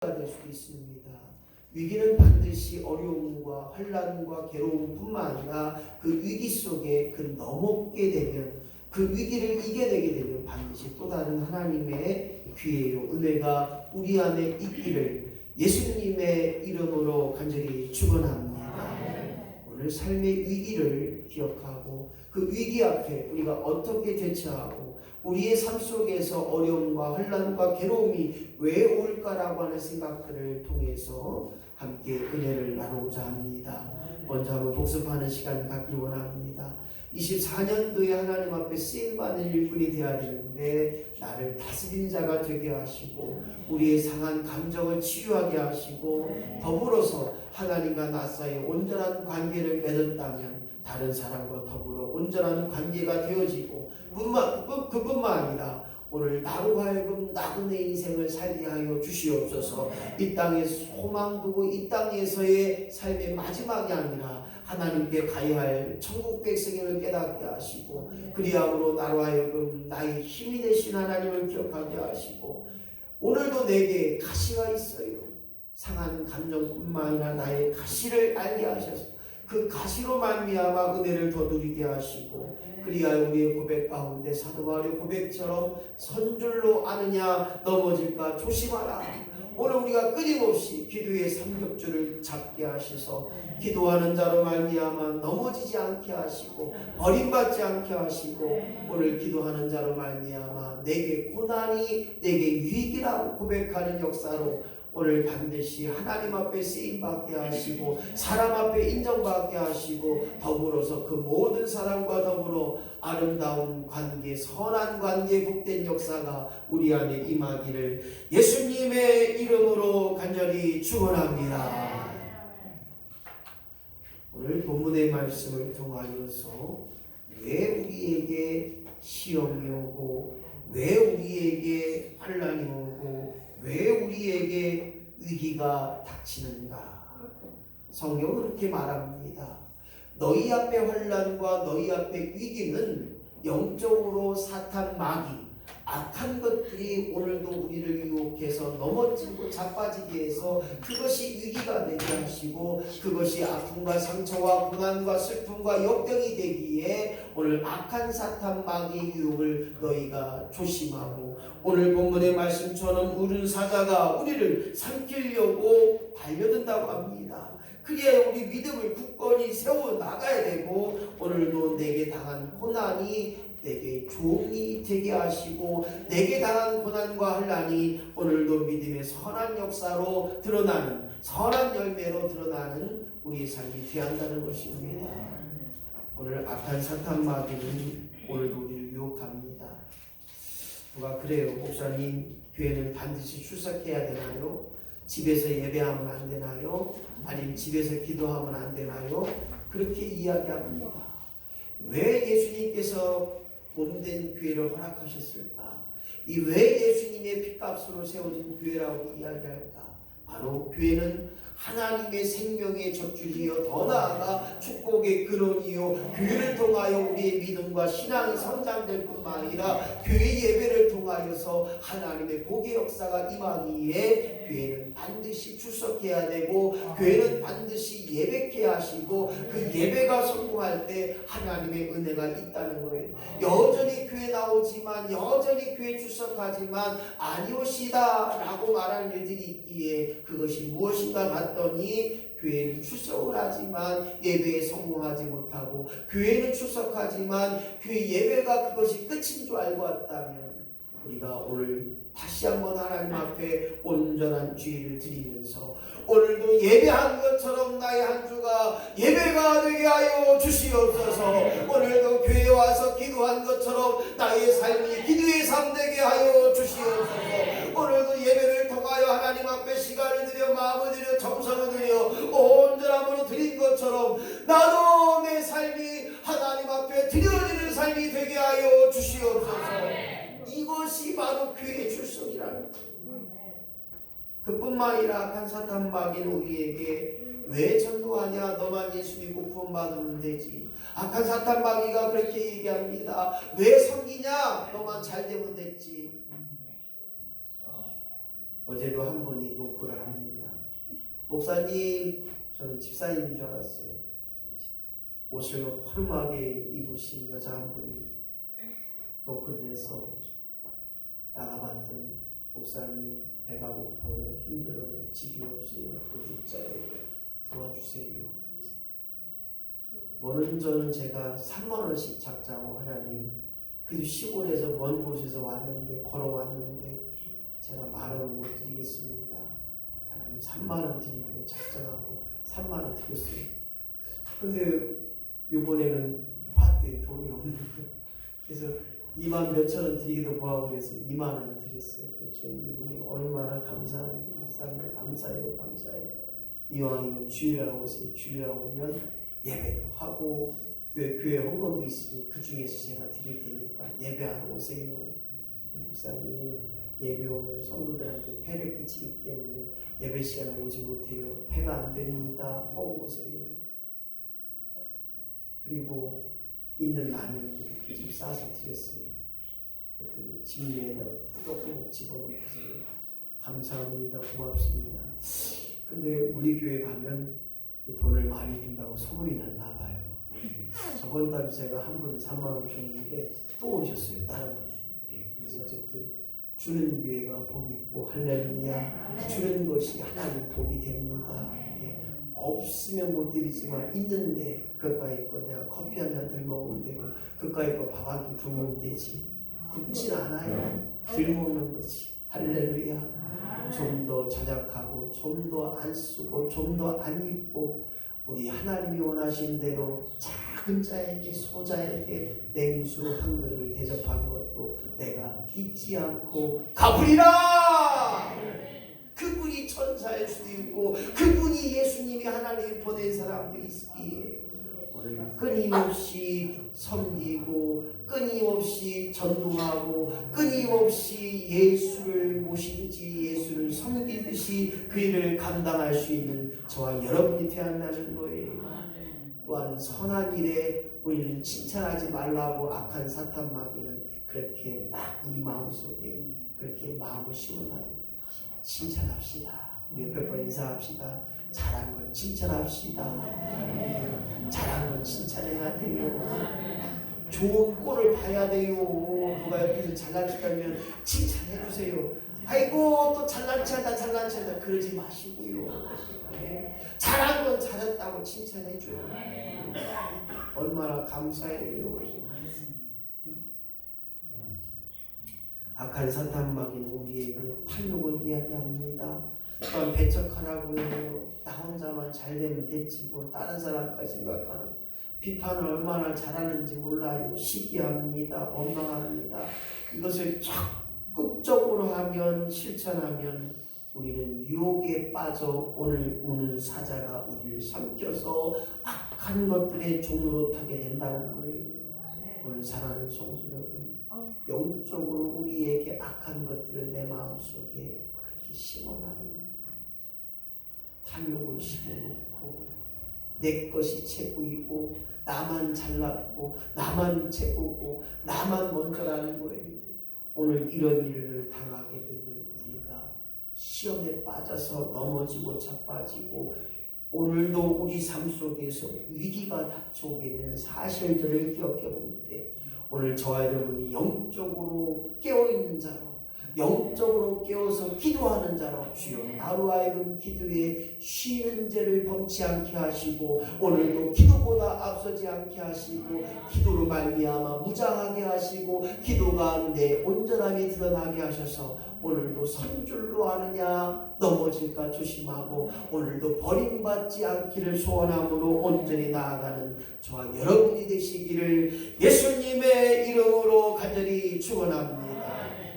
될 수도 있습니다. 위기는 반드시 어려움과 환난과 괴로움뿐만 아니라 그 위기 속에 넘어게 되면, 그 위기를 이겨내게 되면 반드시 또 다른 하나님의 기회요, 은혜가 우리 안에 있기를 예수님의 이름으로 간절히 축원합니다. 오늘 삶의 위기를 기억하고 그 위기 앞에 우리가 어떻게 대처하고 우리의 삶 속에서 어려움과 환난과 괴로움이 왜 올까라고 하는 생각들을 통해서 함께 은혜를 나누고자 합니다. 먼저 한번 복습하는 시간 갖기 원합니다. 24년도에 하나님 앞에 쓰임받는 일꾼이 되어야 되는데 나를 다스린 자가 되게 하시고 우리의 상한 감정을 치유하게 하시고 더불어서 하나님과 나 사이에 온전한 관계를 맺었다면 다른 사람과 더불어 온전한 관계가 되어지고 그뿐만 아니라 오늘 나로 하여금 나그네 인생을 살게 하여 주시옵소서. 이 땅에 소망 두고 이 땅에서의 삶의 마지막이 아니라 하나님께 가야 할 천국 백성임을 깨닫게 하시고 그리함으로 나로 하여금 나의 힘이 되신 하나님을 기억하게 하시고 오늘도 내게 가시가 있어요. 상한 감정뿐만 아니라 나의 가시를 알게 하셔서 그 가시로 말미암아 은혜를 더 누리게 하시고 그리하여 우리의 고백 가운데 사도 바울의 고백처럼 선줄로 아느냐 넘어질까 조심하라. 오늘 우리가 끊임없이 기도의 삼겹줄을 잡게 하셔서 기도하는 자로 말미암아 넘어지지 않게 하시고 버림받지 않게 하시고 오늘 기도하는 자로 말미암아 내게 고난이 내게 위기라고 고백하는 역사로 오늘 반드시 하나님 앞에 쓰임받게 하시고 사람 앞에 인정받게 하시고 더불어서 그 모든 사람과 더불어 아름다운 관계, 선한 관계, 복된 역사가 우리 안에 임하기를 예수님의 이름으로 간절히 축원합니다. 오늘 본문의 말씀을 통하여서 왜 우리에게 시험이 오고 왜 우리에게 환난이 오고 왜 우리에게 위기가 닥치는가? 성경은 그렇게 말합니다. 너희 앞에 환난과 너희 앞에 위기는 영적으로 사탄 마귀 악한 것들이 오늘도 우리를 유혹해서 넘어지고 자빠지게 해서 그것이 위기가 되게 하시고 그것이 아픔과 상처와 고난과 슬픔과 역경이 되기에 오늘 악한 사탄 마귀의 유혹을 너희가 조심하고 오늘 본문의 말씀처럼 우는 사자가 우리를 삼키려고 달려든다고 합니다. 그래야 우리 믿음을 굳건히 세워나가야 되고 오늘도 내게 당한 고난이 내게 종이 되게 하시고 내게 당한 고난과 환난이 오늘도 믿음의 선한 역사로 드러나는 선한 열매로 드러나는 우리의 삶이 되어야 한다는 것입니다. 오늘 악한 사탄 마귀는 오늘도 우리를 유혹합니다. 누가 그래요. 목사님 교회는 반드시 출석해야 되나요? 집에서 예배하면 안 되나요? 아니면 집에서 기도하면 안 되나요? 그렇게 이야기합니다. 왜 예수님께서 몸된 교회를 허락하셨을까? 이 왜 예수님의 피값으로 세워진 교회라고 이야기할까? 바로 교회는 하나님의 생명의 젖줄이요 더 나아가 축복의 근원이요 교회를 통하여 우리의 믿음과 신앙이 성장될 뿐만 아니라 교회 예배를 통하여서 하나님의 복의 역사가 임하기에 교회는 반드시 출석해야 되고 교회는 반드시 예배해야 하시고 그 예배가 성공할 때 하나님의 은혜가 있다는 거예요. 여전히 교회 나오지만 여전히 교회 출석하지만 아니오시다 라고 말하는 일들이 있기에 그것이 무엇인가 봤더니 교회는 출석을 하지만 예배에 성공하지 못하고 교회는 출석하지만 교회 예배가 그것이 끝인 줄 알고 왔다면 우리가 오늘 다시 한번 하나님 앞에 온전한 주의를 드리면서 오늘도 예배한 것처럼 나의 한 주가 예배가 되게 하여 주시옵소서. 오늘도 교회에 와서 기도한 것처럼 나의 삶이 기도의 삶 되게 하여 주시옵소서. 오늘도 예배를 통하여 하나님 앞에 시간을 들여 마음을 들여 정성을 들여 온전함으로 드린 것처럼 나도 내 삶이 하나님 앞에 드려지는 삶이 되게 하여 주시옵소서. 이것이 바로 교회의 출석이라는 거예요. 그뿐만 아니라 악한 사탄 마귀는 우리에게 왜 전도하냐? 너만 예수 믿고 구원받으면 되지. 악한 사탄 마귀가 그렇게 얘기합니다. 왜 섬기냐? 너만 잘 되면 됐지. 어제도 한 분이 노크를 합니다. 목사님, 저는 집사님인 줄 알았어요. 옷을 허름하게 입으신 여자 한 분이 노크를 해서 나가봤더니 목사님, 배가 고파요, 힘들어요, 집이 없어요, 노숙자예요, 도와주세요. 먼 저는 제가 3만 원씩 작자고 하나님, 그래도 시골에서 먼 곳에서 왔는데 걸어왔는데 제가 10,000원을 못 드리겠습니다. 하나님 3만 원 드리고 작정하고 3만 원 드렸어요. 근데 이번에는 봤더니 돈이 없는 거예요. 그래서 2만 몇천 원 드리기도 뭐하고 그래서 2만 원을 드렸어요. 그랬더니 이분이 얼마나 감사한지, 목사님 감사해요, 감사해요. 이왕이면 주일날 오세요. 주일날 오면 예배도 하고 또 교회 헌금도 있으니 그 중에서 제가 드릴 테니까 예배하러 오세요. 목사님, 예배 오면 성도들한테 폐를 끼치기 때문에 예배 시간에 오지 못해요. 폐가 안 됩니다. 오세요. 그리고 있는 라면도 좀 싸서 드렸어요. 그랬더니 집내에다 꾸덕꾸덕 집어넣고서 감사합니다, 고맙습니다. 근데 우리 교회 가면 돈을 많이 준다고 소문이 났나 봐요. 저번 달에 제가 한 분 3만 원 줬는데 또 오셨어요, 다른 분이. 그래서 어쨌든 주는 교회가 복이 있고 할렐루야, 주는 것이 하나님 복이 됩니다. 없으면 못 드리지만 있는데 그까이 거 내가 커피 한 잔 들 먹으면 되고 그까이 거 밥 한 끼 굶으면 되지. 굶진 않아요. 들 먹는 거지. 할렐루야. 좀 더 자작하고 좀 더 안 쓰고 좀 더 안 입고 우리 하나님이 원하신 대로 작은 자에게 소자에게 냉수 한 그릇을 대접한 것도 내가 잊지 않고 갚으리라. 그분이 천사일 수도 있고 그분이 예수님이 하나님이 보낸 사람도 있기에 오늘 끊임없이 섬기고 끊임없이 전도하고 끊임없이 예수를 모시듯이 예수를 섬기듯이 그 일을 감당할 수 있는 저와 여러분이 태어나는 거예요. 또한 선한 일에 우리는 칭찬하지 말라고 악한 사탄 마귀는 그렇게 막 우리 마음속에 그렇게 마음을 심어놔요. 칭찬합시다. 우리 옆에 번 인사합시다. 잘한 건 칭찬합시다. 잘한 건 칭찬해야 돼요. 좋은 꼴을 봐야 돼요. 누가 옆에서 잘난 척하면 칭찬해 주세요. 아이고 또 잘난 척하다 잘난 척하다 그러지 마시고요. 잘한 건 잘했다고 칭찬해 줘요. 얼마나 감사해요. 악한 사탄 마귀는 우리에게 탐욕을 이야기합니다. 또한 배척하라고 해요. 나 혼자만 잘 되면 됐지 뭐 다른 사람까지 생각하는 비판을 얼마나 잘하는지 몰라요. 시기합니다. 원망합니다. 이것을 적극적으로 하면 실천하면 우리는 유혹에 빠져 오늘 사자가 우리를 삼켜서 악한 것들의 종로로 타게 된다는 거예요. 오늘 사랑하는 성도 여러분, 영적으로 우리에게 악한 것들을 내 마음속에 그렇게 심어놔요. 탐욕을 심어놓고 내 것이 최고이고 나만 잘났고 나만 최고고 나만 먼저라는 거예요. 오늘 이런 일을 당하게 되면 우리가 시험에 빠져서 넘어지고 자빠지고 오늘도 우리 삶 속에서 위기가 닥쳐오게 되는 사실들을 기억해 볼 때 오늘 저와 여러분이 영적으로 깨어있는 자로 영적으로 깨어서 기도하는 자로 주여 나로 하여금 기도에 쉬는 죄를 범치 않게 하시고 오늘도 기도보다 앞서지 않게 하시고 기도로 말미암아 무장하게 하시고 기도가 내 온전함이 드러나게 하셔서 오늘도 선줄로 하느냐 넘어질까 조심하고 오늘도 버림받지 않기를 소원함으로 온전히 나아가는 저와 여러분이 되시기를 예수님의 이름으로 간절히 축원합니다.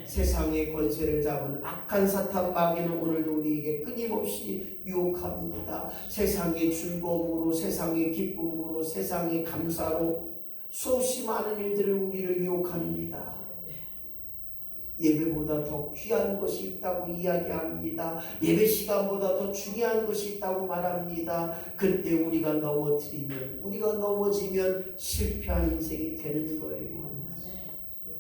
세상의 권세를 잡은 악한 사탄 마귀는 오늘도 우리에게 끊임없이 유혹합니다. 세상의 즐거움으로 세상의 기쁨으로 세상의 감사로 수없이 많은 일들을 우리를 유혹합니다. 예배보다 더 귀한 것이 있다고 이야기합니다. 예배 시간보다 더 중요한 것이 있다고 말합니다. 그때 우리가 넘어지면 실패한 인생이 되는 거예요.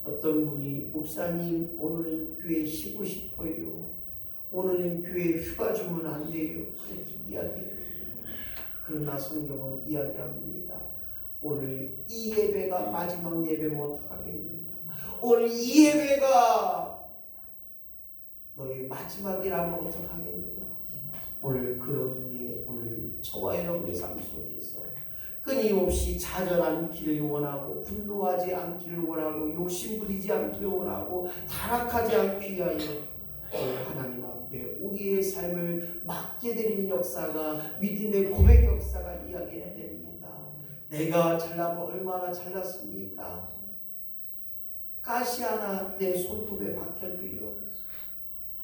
어떤 분이 목사님 오늘은 교회 쉬고 싶어요. 오늘은 교회 휴가 주면 안 돼요. 그렇게 이야기해요. 그러나 성경은 이야기합니다. 오늘 이 예배가 마지막 예배면 어떡하겠느냐. 오늘 이 예배가 너의 마지막이라면 어떡하겠느냐. 오늘 그러기에 오늘 저와 여러분의 삶 속에서 끊임없이 좌절 않기를 원하고 분노하지 않기를 원하고 욕심부리지 않기를 원하고 타락하지 않기 위하여 오늘 하나님 앞에 우리의 삶을 맡겨드리는 역사가 믿음의 고백 역사가 이야기해야 됩니다. 내가 잘나면 얼마나 잘났습니까? 가시 하나 내 손톱에 박혀도요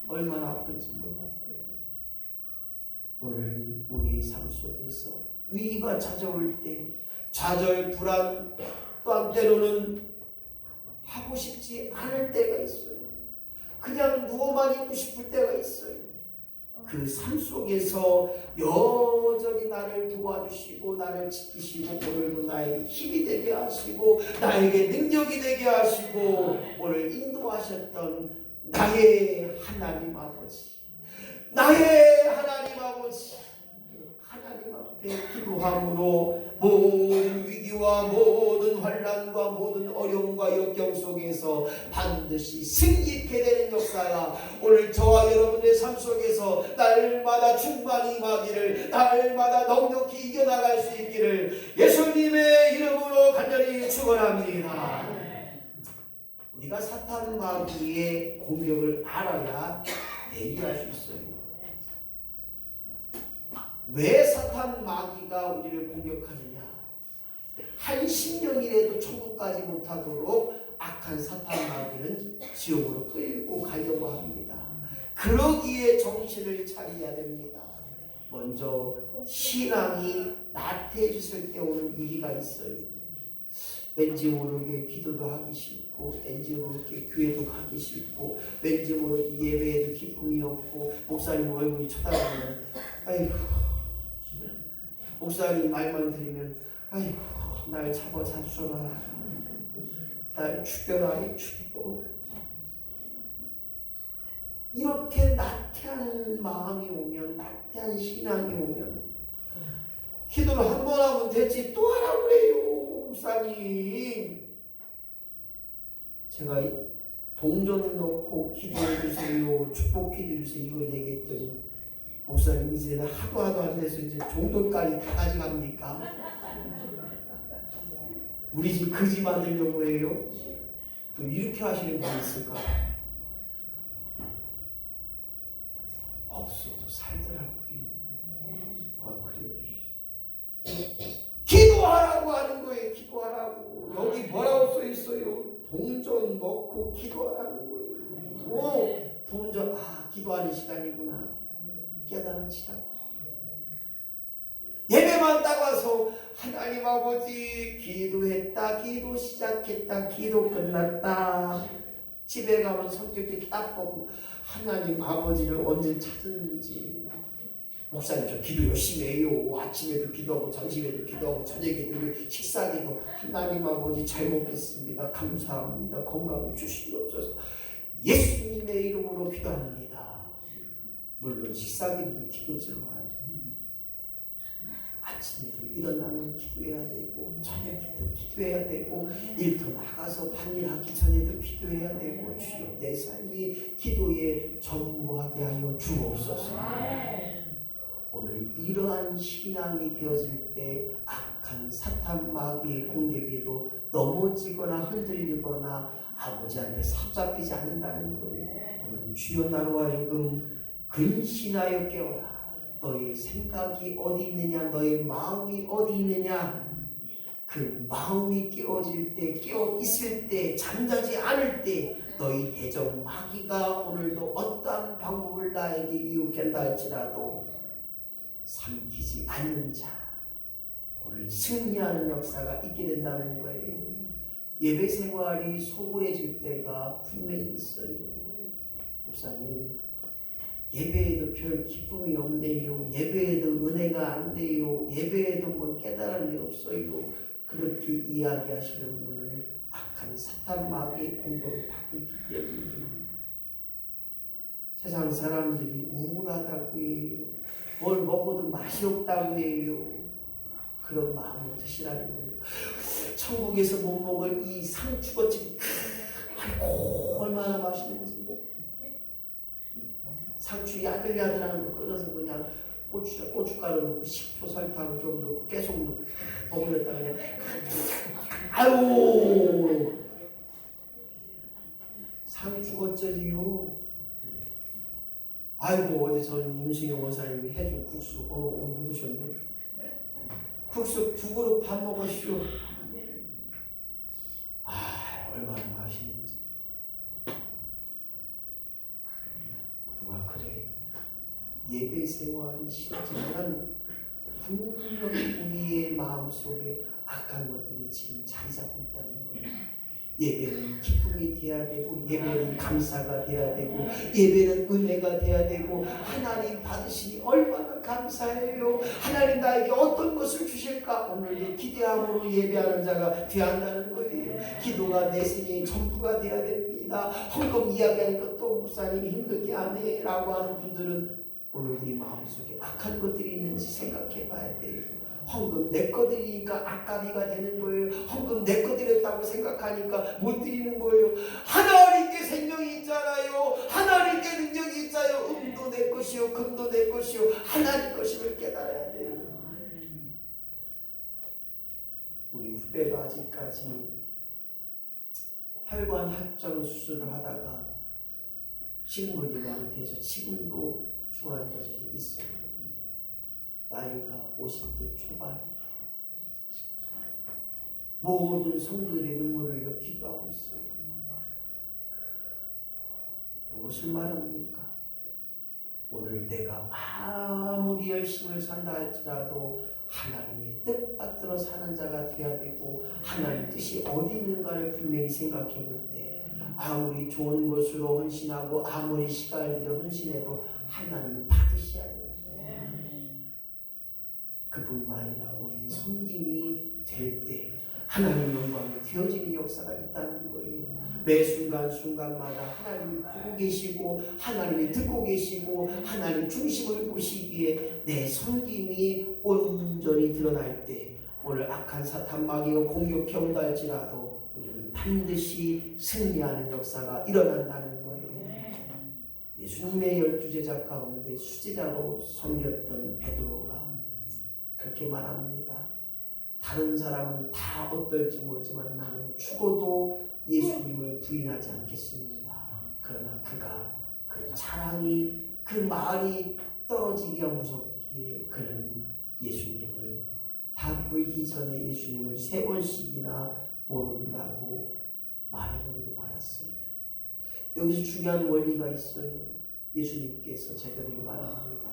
얼마나 아픈지 몰라요. 오늘 우리의 삶 속에서 위기가 찾아올 때 좌절, 불안, 또한 때로는 하고 싶지 않을 때가 있어요. 그냥 누워만 있고 싶을 때가 있어요. 그 삶 속에서 여전히 나를 도와주시고 나를 지키시고 오늘도 나에게 힘이 되게 하시고 나에게 능력이 되게 하시고 오늘 인도하셨던 나의 하나님 아버지, 나의 하나님 아버지, 하나님 앞에 기도함으로 모든 위기와 모든 환난과 모든 어려움과 역경 속에서 반드시 승리케 되는 역사가 오늘 저와 여러분의 삶 속에서 날마다 충만히 임하기를, 날마다 넉넉히 이겨나갈 수 있기를 예수님의 이름으로 간절히 축원합니다. 우리가 사탄 마귀의 공격을 알아야 대비할 수 있어요. 왜 사탄 마귀가 우리를 공격하느냐? 한 심령이라도 천국까지 못하도록 악한 사탄 마귀는 지옥으로 끌고 가려고 합니다. 그러기에 정신을 차려야 됩니다. 먼저 신앙이 나태해졌을 때 오는 위기가 있어요. 왠지 모르게 기도도 하기 싫고, 왠지 모르게 교회도 가기 싫고, 왠지 모르게 예배에도 기쁨이 없고, 목사님 얼굴이 쳐다보면 아이고, 목사님 말만 들으면 아이고 날 잡아 잡숴라, 날 죽여라, 죽여. 이렇게 나태한 마음이 오면, 나태한 신앙이 오면 기도를 한 번 하면 되지 또 하라고 그래요. 목사님, 제가 동전 넣고 기도해 주세요, 축복 기도해 주세요 이걸 얘기했더니 목사님 이제 하도 안 돼서 이제 종돈까지 다 가져갑니까? 우리 집 거지 만들려고 해요? 또 이렇게 하시는 분이 있을까? 없어도 살더라고요. 그래요. 기도하라고 하는 거예요. 기도하라고. 여기 뭐라고 써 있어요? 동전 넣고 기도하라는 거예요. 동전, 기도하는 시간이구나. 깨달아지라고. 예배만 딱 와서 하나님 아버지 기도했다, 기도 시작했다, 기도 끝났다. 집에 가면 성격이 딱 보고 하나님 아버지를 언제 찾았는지. 목사님 저 기도 열심히 해요. 아침에도 기도하고 점심에도 기도하고 저녁에도 식사기도. 하나님 아버지 잘 먹겠습니다. 감사합니다. 건강 주시옵소서. 예수님의 이름으로 기도합니다. 물론 식사기도 기도지만 아침에도 일어나면 기도해야 되고 저녁에도 기도해야 되고 일터 나가서 반일하기 전에도 기도해야 되고 주여 내 삶이 기도에 전무하게 하여 주옵소서. 오늘 이러한 신앙이 되어질 때 악한 사탄 마귀의 공격에도 넘어지거나 흔들리거나 아버지한테 사로잡히지 않는다는 거예요. 오늘 주여 나로 하여금 근신하여 깨어라. 너의 생각이 어디 있느냐, 너의 마음이 어디 있느냐. 그 마음이 깨어질 때, 깨어 있을 때, 잠자지 않을 때 너희 대적 마귀가 오늘도 어떠한 방법을 나에게 유혹한다 할지라도 삼키지 않는 자, 오늘 승리하는 역사가 있게 된다는 거예요. 예배 생활이 소홀해질 때가 분명히 있어요. 목사님, 예배에도 별 기쁨이 없네요. 예배에도 은혜가 안 돼요. 예배에도 뭐 깨달음이 없어요. 그렇게 이야기하시는 분은 악한 사탄 마귀의 공격을 받고 있기 때문에 세상 사람들이 우울하다고 해요. 뭘 먹어도 맛이 없다고 해요. 그런 마음을 드시라는 거예요. 천국에서 못 먹을 이 상추거집, 아이고 얼마나 맛있는지. 상추 야들야들한 거 끓여서 그냥 고춧가루 넣고 식초 설탕 좀 넣고 계속 넣고 버무렸다 그냥 아유 상추겉절이요. 아이고 어제 전 임승영 원사님이 해준 국수 오늘 못 드셨네. 국수 2그릇 밥 먹으시오. 아 얼마나 맛있는지. 누가 그래요. 예배 생활이 싫지만 분명히 우리의 마음속에 악한 것들이 지금 자리 잡고 있다는 거예요. 예배는 기쁨이 돼야 되고, 예배는 감사가 돼야 되고, 예배는 은혜가 돼야 되고, 하나님 받으시니 얼마나 감사해요. 하나님 나에게 어떤 것을 주실까? 오늘도 기대함으로 예배하는 자가 되어야 한다는 거예요. 기도가 내 생의 전부가 돼야 됩니다. 헌금 이야기하니까 또 목사님이 힘들게 하네 라고 하는 분들은 오늘 우리 마음속에 악한 것들이 있는지 생각해 봐야 돼요. 헌금 내 거 드리니까 악가비가 되는 거예요. 헌금 내 거 드렸다고 생각하니까 못 드리는 거예요. 하나님께 생명이 있잖아요. 하나님께 능력이 있잖아요. 음도 내 것이요 금도 내 것이요 하나님 것임을 깨달아야 돼요. 우리 후배가 아직까지 혈관 합정 수술을 하다가 식물이 망태해서 지금도 중환자실에 있어요. 나이가 50대 초반. 모든 성도들의 눈물을 흘려 기도하고 있어요. 무엇을 말합니까? 오늘 내가 아무리 열심히 산다 할지라도 하나님의 뜻받들어 사는 자가 되어야 되고, 하나님 뜻이 어디 있는가를 분명히 생각해 볼 때 아무리 좋은 것으로 헌신하고 아무리 시간을 들여 헌신해도 하나님은 받으셔야 돼요. 그뿐만 아니라 우리 섬김이 될 때 하나님 영광이 되어지는 역사가 있다는 거예요. 매 순간순간마다 하나님이 보고 계시고 하나님이 듣고 계시고 하나님 중심을 보시기에 내 섬김이 온전히 드러날 때 오늘 악한 사탄 마귀가 공격해 온다 할지라도 우리는 반드시 승리하는 역사가 일어난다는 거예요. 예수님의 12제자 가운데 수제자로 섬겼던 베드로가 그렇게 말합니다. 다른 사람은 다 어떨지 모르지만 나는 죽어도 예수님을 부인하지 않겠습니다. 그러나 그가 그 자랑이 그 말이 떨어지기가 무섭기에 그는 예수님을 다 물기 전에 예수님을 3번씩이나 모른다고 말해버리고 말았어요. 여기서 중요한 원리가 있어요. 예수님께서 제자들에게 말합니다.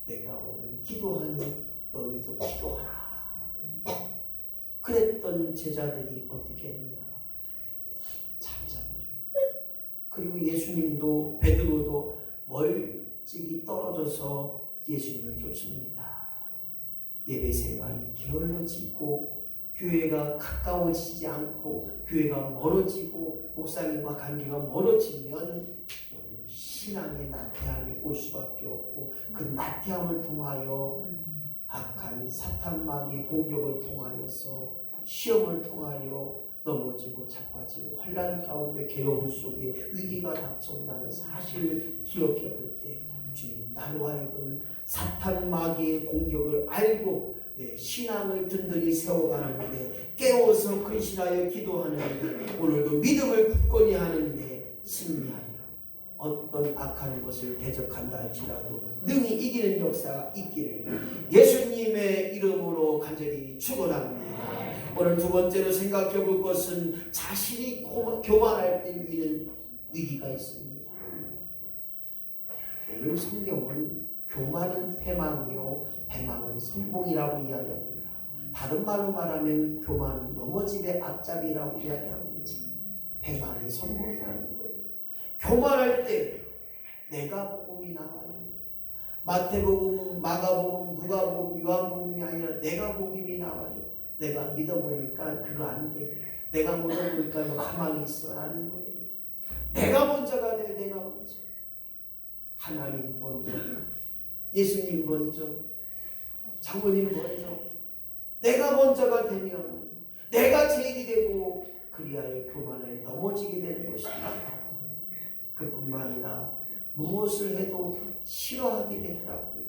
내가 오늘 기도하니 너희도 기도하라. 그랬던 제자들이 어떻게 했냐? 잠잠해요. 그리고 예수님도 베드로도 멀찍이 떨어져서 예수님을 쫓습니다. 예배 생활이 게을러지고 교회가 가까워지지 않고 교회가 멀어지고 목사님과 관계가 멀어지면 오늘 신앙의 나태함이 올 수밖에 없고 그 나태함을 통하여 악한 사탄 마귀의 공격을 통하여서 시험을 통하여 넘어지고 자빠지고 혼란 가운데 괴로움 속에 위기가 닥쳐온다는 사실을 기억해 볼 때 주님 나로 하여금 사탄 마귀의 공격을 알고 내 신앙을 든든히 세워가는 일에 깨워서 근신하여 기도하는 일에 오늘도 믿음을 굳건히 하는 일에 승리하여 어떤 악한 것을 대적한다 할지라도 능히 이기는 역사가 있기를 예수님의 이름으로 간절히 축원합니다. 오늘 두 번째로 생각해 볼 것은 자신이 교만할 때 위는 위기가 있습니다. 오늘 성경은 교만은 패망이요 패망은 선봉이라고 이야기합니다. 다른 말로 말하면 교만은 넘어짐의 앞잡이라고 이야기합니다. 패망이 선봉이라는 거예요. 교만할 때 내가 복음이 나와요. 마태복음, 마가복음, 누가복음, 요한복음이 아니라 내가 복음이 나와요. 내가 믿어보니까 그거 안 돼. 내가 믿어보니까 너 가만히 있어 라는 거예요. 내가 먼저가 돼. 내가 먼저. 하나님 먼저, 예수님 먼저, 장모님 먼저, 내가 먼저가 되면 내가 제일이 되고 그리하여 교만에 넘어지게 되는 것입니다. 그뿐만 아니라 무엇을 해도 싫어하게 되더라고요.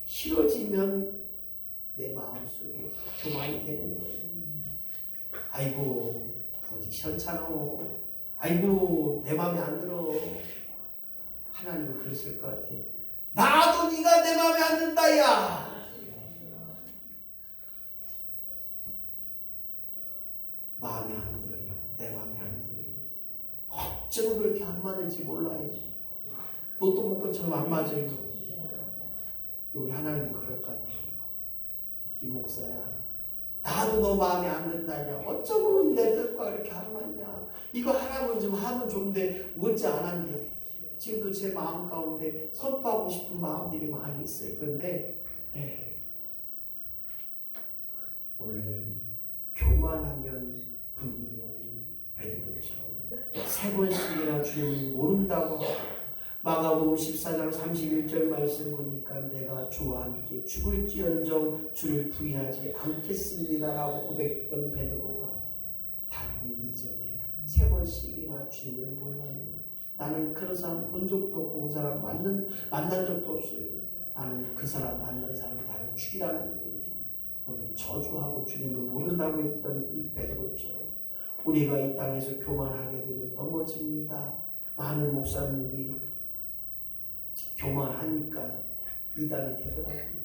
싫어지면 내 마음속에 교만이 되는 거예요. 아이고 부디 시원찮아. 아이고 내 마음에 안 들어. 하나님은 그랬을 것 같아요. 나도 네가 내 마음에 안 든다 야. 마음에 안 들어요. 내 마음에 안 들어요. 어쩜 그렇게 안 맞는지 몰라요. 로또 복권처럼 안 맞아요. 우리 하나님도 그럴 것 같아요. 김 목사야, 나도 너 마음에 안 든다냐. 어쩌면 내 뜻과 이렇게 안 맞냐. 이거 하라면 좀 하면 좋은데 어찌 안 한대. 지금도 제 마음 가운데 선포하고 싶은 마음들이 많이 있어요. 그런데 오늘 교만하면 분명히 베드로처럼 3번씩이나 주님을 모른다고 하고 마가복음 14장 31절 말씀 보니까 내가 주와 함께 죽을지언정 주를 부인하지 않겠습니다라고 고백했던 베드로가 다니기 전에 3번씩이나 주님을 몰라요. 나는 그런 사람 본 적도 없고 그 사람 만난 적도 없어요. 나는 그 사람 만난 사람 나를 죽이라는 거예요. 오늘 저주하고 주님을 모른다고 했던 이 베드로처럼 우리가 이 땅에서 교만하게 되면 넘어집니다. 많은 목사님들이 교만하니까 이단이 되더라고요.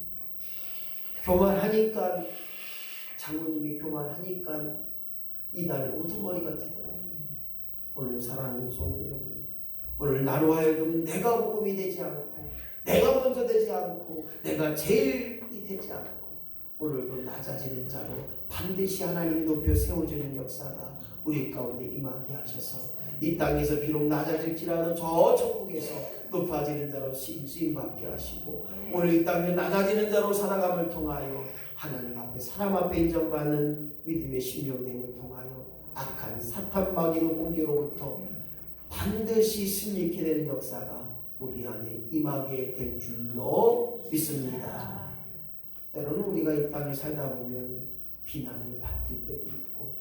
교만하니까 장로님이 교만하니까 이단의 우두머리가 되더라고요. 오늘 사랑하는 성도 여러분, 오늘 나로 하여금 내가 복음이 되지 않고 내가 먼저 되지 않고 내가 제일이 되지 않고 오늘도 낮아지는 자로 반드시 하나님이 높여 세워주는 역사가 우리 가운데 임하게 하셔서 이 땅에서 비록 낮아질지라도 저 천국에서 높아지는 자로 쓰임받게 하시고 오늘 이 땅에 낮아지는 자로 살아감을 통하여 하나님 앞에 사람 앞에 인정받는 믿음의 신령됨을 통하여 악한 사탄 마귀의 공격으로부터 반드시 승리케 되는 역사가 우리 안에 임하게 될 줄로 믿습니다. 때로는 우리가 이 땅에 살다 보면 비난을 받을 때도 있고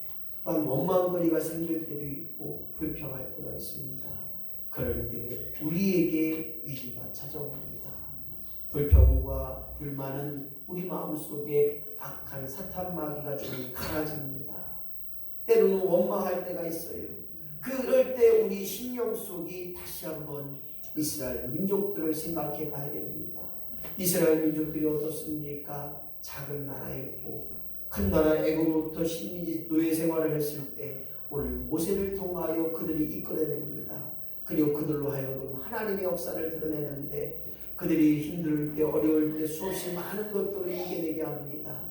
또한 원망거리가 생길 때도 있고 불평할 때가 있습니다. 그럴 때 우리에게 위기가 찾아옵니다. 불평과 불만은 우리 마음속에 악한 사탄 마귀가 좀 갈아집니다. 때로는 원망할 때가 있어요. 그럴 때 우리 신령 속이 다시 한번 이스라엘 민족들을 생각해 봐야 됩니다. 이스라엘 민족들이 어떻습니까? 작은 나라였고 큰 나라 애굽으로부터 식민지 노예 생활을 했을 때 오늘 모세를 통하여 그들이 이끌어냅니다. 그리고 그들로 하여금 하나님의 역사를 드러내는데 그들이 힘들 때 어려울 때 수없이 많은 것들을 이겨내게 합니다.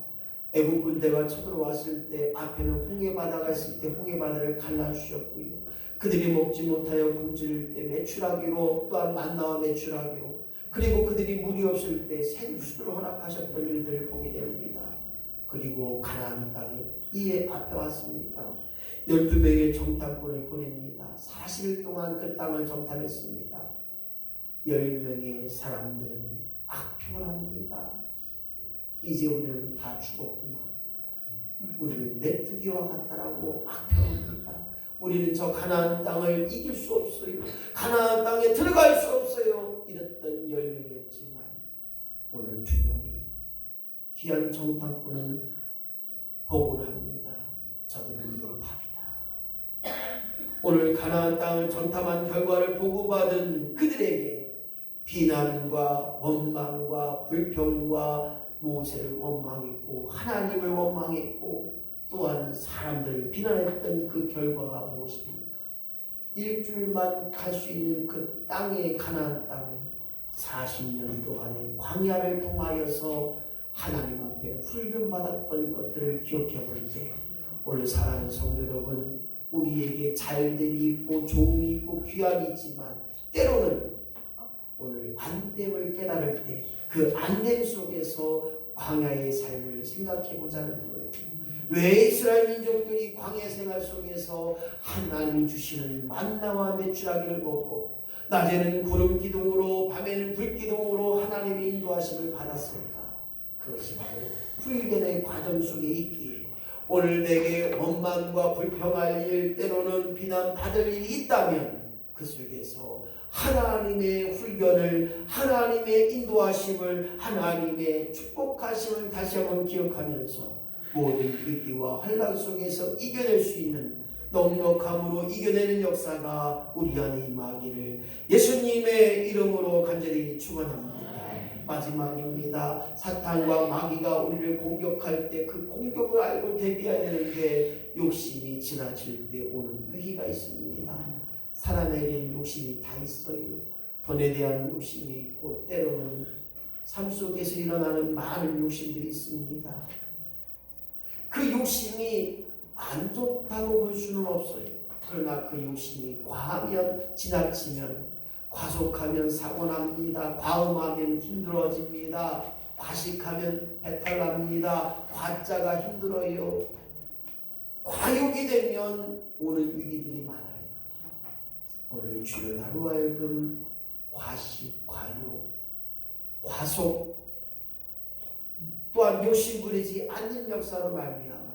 애굽 군대가 쳐들어왔을 때 앞에는 홍해바다가 있을 때 홍해바다를 갈라주셨고요. 그들이 먹지 못하여 굶주릴 때 메추라기로 또한 만나와 메추라기로 그리고 그들이 물이 없을 때 생수를 허락하셨던 일들을 보게 됩니다. 그리고 가나안 땅에 이에 앞에 왔습니다. 12명의 정탐꾼을 보냅니다. 40일 동안 그 땅을 정탐했습니다. 10명의 사람들은 악평을 합니다. 이제 우리는 다 죽었구나. 우리는 메뚜기와 같다라고 악평합니다. 우리는 저 가나안 땅을 이길 수 없어요. 가나안 땅에 들어갈 수 없어요. 이랬던 10명이었지만 오늘 2명의 귀한 정탐꾼은 보고를 합니다. 저들은 밥이다. 오늘 가나안 땅을 정탐한 결과를 보고받은 그들에게 비난과 원망과 불평과 모세를 원망했고 하나님을 원망했고 또한 사람들을 비난했던 그 결과가 무엇입니까? 일주일만 갈 수 있는 그 땅의 가나안 땅을 40년 동안의 광야를 통하여서 하나님 앞에 훈련받았던 것들을 기억해 볼 때 오늘 사랑하는 성도 여러분, 우리에게 잘됨이 있고 좋음이 있고 귀함이 있지만 때로는 오늘 안됨을 깨달을 때 그 안됨 속에서 광야의 삶을 생각해 보자는 거예요. 왜 이스라엘 민족들이 광야 생활 속에서 하나님이 주시는 만나와 메추라기를 먹고 낮에는 구름 기둥으로 밤에는 불 기둥으로 하나님의 인도하심을 받았을까? 그것이 바로 훈련의 과정 속에 있기에 오늘 내게 원망과 불평할 일, 때로는 비난받을 일이 있다면 그 속에서 하나님의 훈련을, 하나님의 인도하심을, 하나님의 축복하심을 다시 한번 기억하면서 모든 위기와 환난 속에서 이겨낼 수 있는 넉넉함으로 이겨내는 역사가 우리 안에 임하기를 예수님의 이름으로 간절히 축원합니다. 마지막입니다. 사탄과 마귀가 우리를 공격할 때 그 공격을 알고 대비해야 되는데 욕심이 지나칠 때 오는 위기가 있습니다. 사람에게는 욕심이 다 있어요. 돈에 대한 욕심이 있고 때로는 삶 속에서 일어나는 많은 욕심들이 있습니다. 그 욕심이 안 좋다고 볼 수는 없어요. 그러나 그 욕심이 과하면, 지나치면, 과속하면 사고납니다. 과음하면 힘들어집니다. 과식하면 배탈납니다. 과자가 힘들어요. 과욕이 되면 오는 위기들이 많아요. 오늘 주여 나로 하여금 과식, 과욕, 과속 또한 욕심 부리지 않는 역사로 말미암아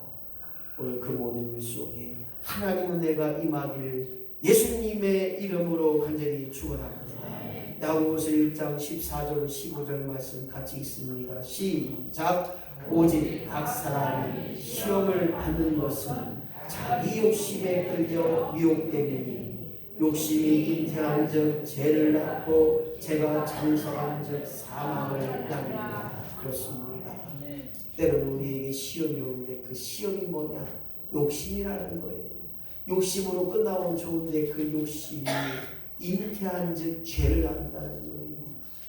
오늘 그 모든 일 속에 하나님 은혜가 임하기를 예수님의 이름으로 간절히 축원합니다. 야고보서 1장 14절 15절 말씀 같이 읽습니다. 시작. 오직 각 사람이 시험을 받는 것은 자기 욕심에 끌려 미혹되느니 욕심이 잉태한즉 죄를 낳고 죄가 장성한즉 사망을 낳느니라. 그렇습니다. 때로는 우리에게 시험이 오는데 그 시험이 뭐냐? 욕심이라는 거예요. 욕심으로 끝나면 좋은데 그 욕심이 잉태한즉 죄를 낳는다는 거예요.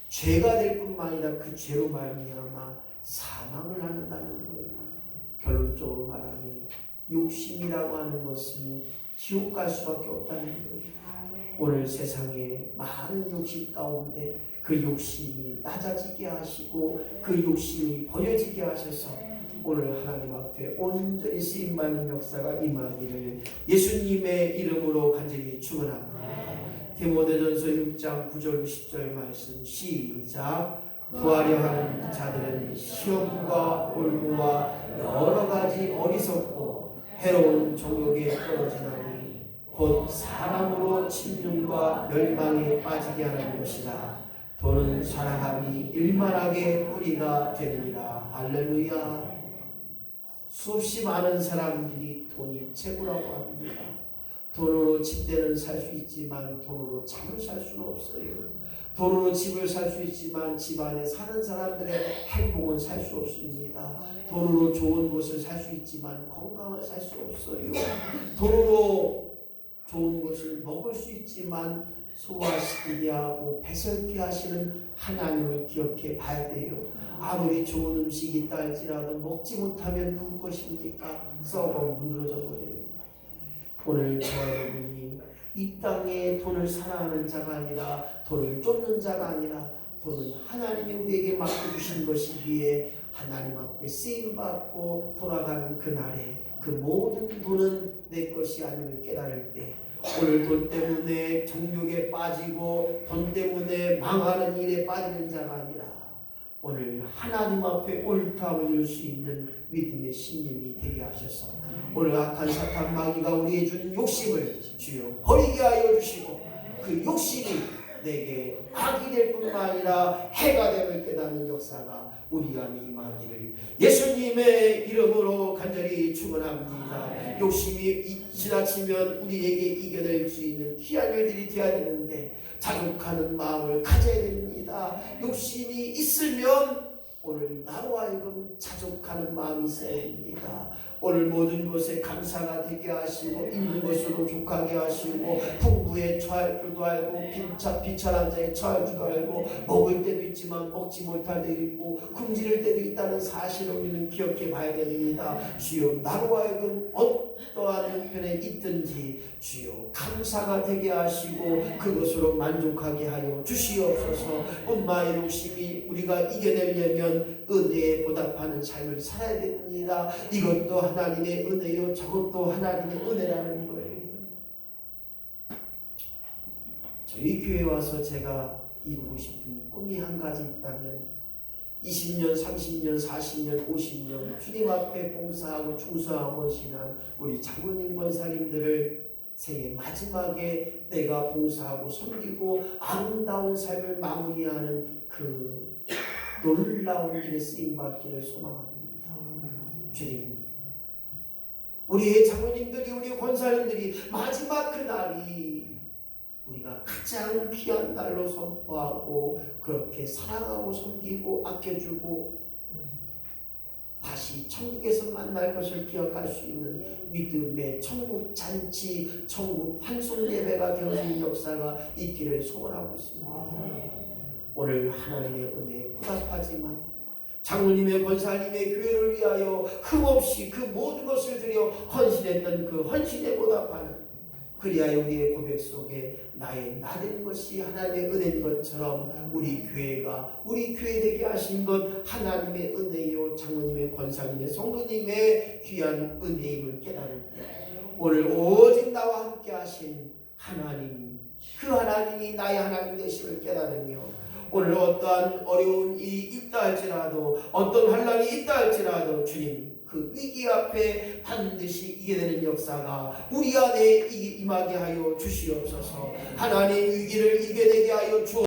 죄가 될 뿐만 아니라 그 죄로 말미암아 사망을 낳는다는 거예요. 결론적으로 말하면 욕심이라고 하는 것은 지옥 갈 수밖에 없다는 거예요. 오늘 세상에 많은 욕심 가운데 그 욕심이 낮아지게 하시고 그 욕심이 버려지게 하셔서 오늘 하나님 앞에 온전히 쓰임받는 역사가 임하기를 예수님의 이름으로 간절히 축원합니다. 디모데전서 6장 9절 10절 말씀 시작. 구하려 하는 자들은 시험과 올무와 여러 가지 어리석고 해로운 종욕에 떨어지나니 곧 사람으로 침륜과 멸망에 빠지게 하는 것이라. 돈은 사랑함이 일만하게 뿌리가 되느니라. 할렐루야. 수없이 많은 사람들이 돈이 최고라고 합니다. 돈으로 집대는 살 수 있지만 돈으로 잠을 살 수는 없어요. 돈으로 집을 살 수 있지만 집안에 사는 사람들의 행복은 살 수 없습니다. 돈으로 좋은 곳을 살 수 있지만 건강을 살 수 없어요. 돈으로 좋은 것을 먹을 수 있지만 소화시키게 하고 배설케 하시는 하나님을 기억해 봐야 돼요. 아무리 좋은 음식이 있다 할지라도 먹지 못하면 누구 것입니까? 썩어 문드러져 버려요. 오늘 저와 여러분이 이 땅에 돈을 사랑하는 자가 아니라 돈을 쫓는 자가 아니라 돈은 하나님이 우리에게 맡겨주신 것이기에 하나님 앞에 쓰임받고 돌아가는 그날에 그 모든 돈은 내 것이 아님을 깨달을 때 오늘 돈 때문에 정욕에 빠지고 돈 때문에 망하는 일에 빠지는 자가 아니라 오늘 하나님 앞에 옳다고 이룰 수 있는 믿음의 신념이 되게 하셔서 오늘 악한 사탄 마귀가 우리에게 주는 욕심을 주여 버리게 하여 주시고 그 욕심이 내게 악이 될 뿐만 아니라 해가 됨을 깨닫는 역사가 우리 안에 임하기를 예수님의 이름으로 간절히 축원합니다. 욕심이 지나치면 우리에게 이겨낼 수 있는 귀한 일들이 되어야 되는데 자족하는 마음을 가져야 됩니다. 욕심이 있으면 오늘 나로 하여금 자족하는 마음이 있어야 됩니다. 오늘 모든 것에 감사가 되게 하시고 있는 것으로 족하게 하시고 풍부에 처할 줄도 알고 비천한 자에 처할 줄도 알고 먹을 때도 있지만 먹지 못할 때도 있고 굶주릴 때도 있다는 사실을 우리는 기억해 봐야 됩니다. 주여 나로 하여금 어떠한 형편에 있든지 주여 감사가 되게 하시고 그것으로 만족하게 하여 주시옵소서. 뿐만 욕심이 우리가 이겨내려면 은혜에 보답하는 삶을 살아야 됩니다. 이것도 하나님의 은혜요 저것도 하나님의 은혜라는 거예요. 저희 교회에 와서 제가 이루고 싶은 꿈이 한 가지 있다면 20년, 30년, 40년, 50년 주님 앞에 봉사하고 충성하고 신한 우리 장로님 권사님들을 생애 마지막에 내가 봉사하고 섬기고 아름다운 삶을 마무리하는 그 놀라운 일에 쓰임받기를 소망합니다. 주님, 우리의 장로님들이, 우리 권사님들이 마지막 그 날이 우리가 가장 귀한 날로 선포하고 그렇게 사랑하고 섬기고 아껴주고 다시 천국에서 만날 것을 기억할 수 있는 믿음의 천국 잔치, 천국 환송 예배가 되어지는 역사가 있기를 소원하고 있습니다. 오늘 하나님의 은혜에 보답하지만 장로님의 권사님의 교회를 위하여 흠없이 그 모든 것을 들여 헌신했던 그 헌신에 보답하는, 그리하여 우리의 고백 속에 나의 나된 것이 하나님의 은혜인 것처럼 우리 교회가 우리 교회 되게 하신 것 하나님의 은혜요 장로님의 권사님의 성도님의 귀한 은혜임을 깨달을 때 오늘 오직 나와 함께 하신 하나님, 그 하나님이 나의 하나님 되심을 깨달으며 오늘 어떠한 어려운 일이 있다 할지라도 어떤 환난이 있다 할지라도 주님 그 위기 앞에 반드시 이겨내는 역사가 우리 안에 임하게 하여 주시옵소서. 하나님 위기를 이겨내게 하여 주옵소서.